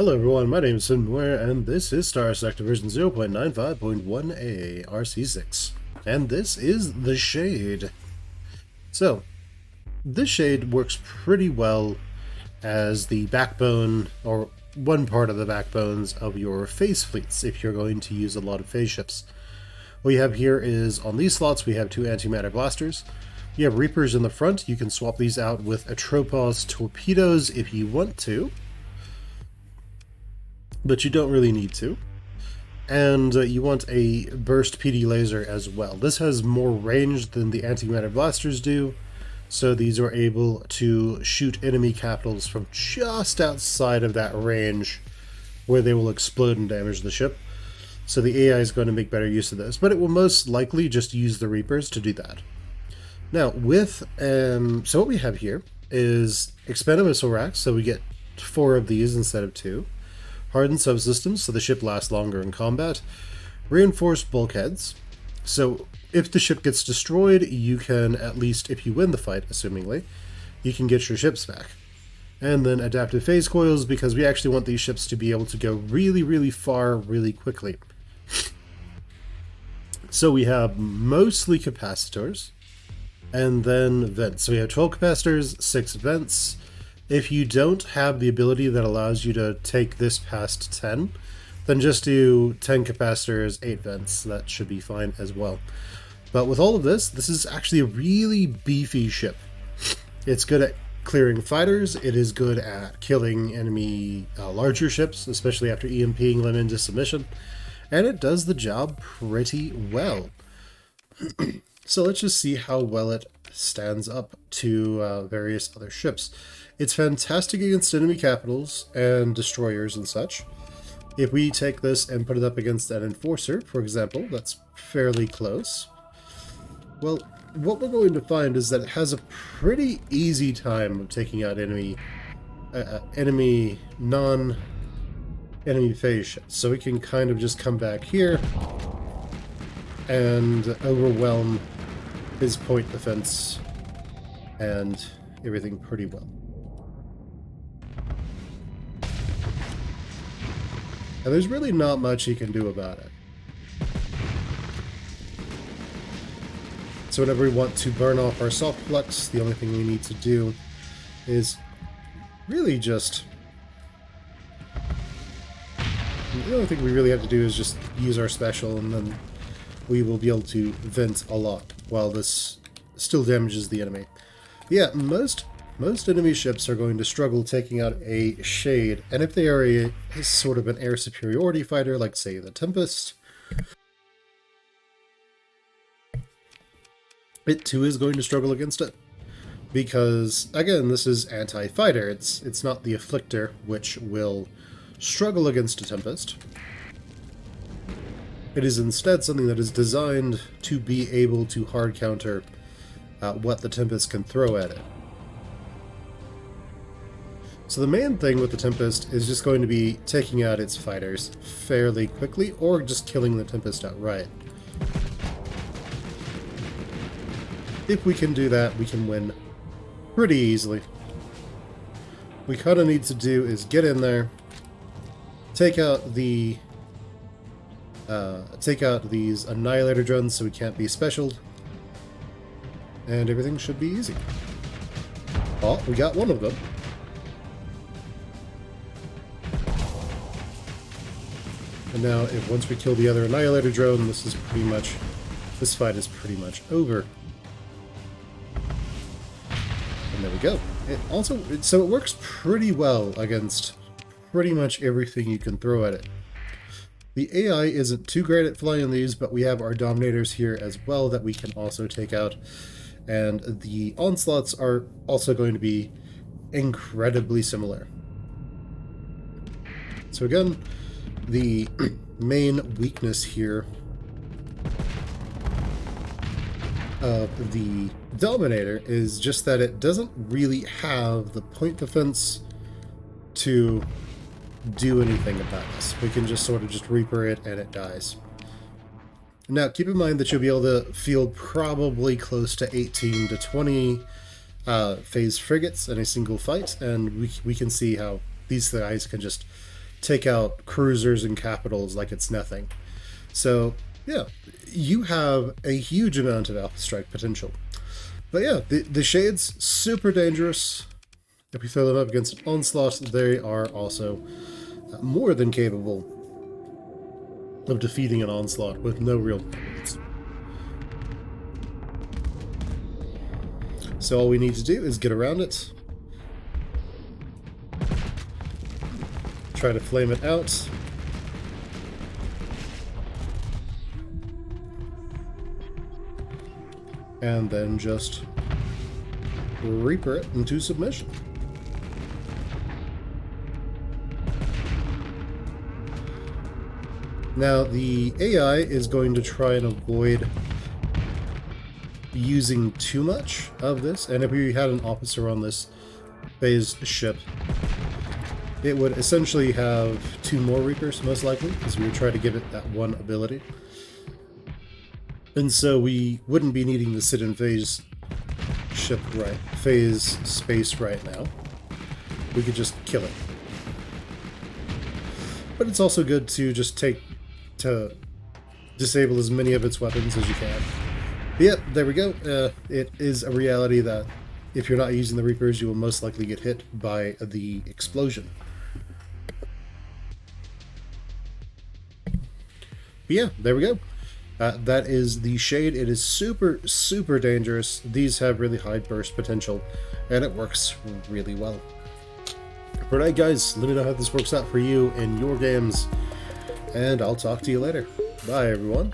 Hello everyone, my name is Muir, and this is Starsector version 0.95.1a-RC6. And this is the Shade. So, this Shade works pretty well as the backbone, or one part of the backbones of your phase fleets, if you're going to use a lot of phase ships. What you have here is, on these slots, we have two antimatter blasters. You have Reapers in the front. You can swap these out with Atropos torpedoes if you want to, but you don't really need to. And you want a burst PD laser as well. This has more range than the antimatter blasters do, so these are able to shoot enemy capitals from just outside of that range where they will explode and damage the ship. So the AI is going to make better use of this, but it will most likely just use the Reapers to do that. Now, with so what we have here is expanded missile racks, so we get 4 of these instead of 2. Hardened subsystems, so the ship lasts longer in combat. Reinforced bulkheads, so if the ship gets destroyed, you can, at least if you win the fight, assumingly, you can get your ships back. And then adaptive phase coils, because we actually want these ships to be able to go really, really far, really quickly. So we have mostly capacitors, and then vents. So we have 12 capacitors, 6 vents. If you don't have the ability that allows you to take this past 10, then just do 10 capacitors, 8 vents. That should be fine as well. But with all of this, this is actually a really beefy ship. It's good at clearing fighters. It is good at killing enemy larger ships, especially after EMPing them into submission. And it does the job pretty well. So let's just see how well it stands up to various other ships. It's fantastic against enemy capitals and destroyers and such. If we take this and put it up against an enforcer, for example, that's fairly close. Well, what we're going to find is that it has a pretty easy time of taking out enemy non-enemy phase ships. So we can kind of just come back here and overwhelm his point defense and everything pretty well. And there's really not much he can do about it. So whenever we want to burn off our soft flux, the only thing we need to do is really just... The only thing we really have to do is just use our special, and then we will be able to vent a lot while this still damages the enemy. Yeah, most enemy ships are going to struggle taking out a Shade, and if they are a sort of an air superiority fighter, like say the Tempest, it too is going to struggle against it. Because, again, this is anti-fighter, it's not the Afflictor, which will struggle against a Tempest. It is instead something that is designed to be able to hard counter what the Tempest can throw at it. So the main thing with the Tempest is just going to be taking out its fighters fairly quickly, or just killing the Tempest outright. If we can do that, we can win pretty easily. What we kind of need to do is get in there, take out these Annihilator drones so we can't be specialed, and everything should be easy. Oh, we got one of them. And now, once we kill the other Annihilator drone, this fight is pretty much over. And there we go. So it works pretty well against pretty much everything you can throw at it. The AI isn't too great at flying these, but we have our Dominators here as well that we can also take out. And the Onslaughts are also going to be incredibly similar. So again, the main weakness here of the Dominator is just that it doesn't really have the point defense to do anything about us. We can just sort of just Reaper it and it dies. Now keep in mind that you'll be able to field probably close to 18 to 20 phase frigates in a single fight, and we can see how these guys can just take out cruisers and capitals like it's nothing. So yeah, you have a huge amount of Alpha Strike potential. But yeah, the Shades, super dangerous. If we throw them up against Onslaught, they are also more than capable of defeating an Onslaught with no real problems. So all we need to do is get around it, try to flame it out, and then just Reaper it into submission. Now the AI is going to try and avoid using too much of this, and if we had an officer on this phased ship, it would essentially have 2 more Reapers, most likely, because we would try to give it that one ability. And so we wouldn't be needing to sit in phase space right now. We could just kill it. But it's also good to just disable as many of its weapons as you can. But yep, there we go. It is a reality that if you're not using the Reapers, you will most likely get hit by the explosion. But yeah, there we go. That is the Shade. It is super, super dangerous. These have really high burst potential, and it works really well. Alright guys, let me know how this works out for you in your games, and I'll talk to you later. Bye everyone.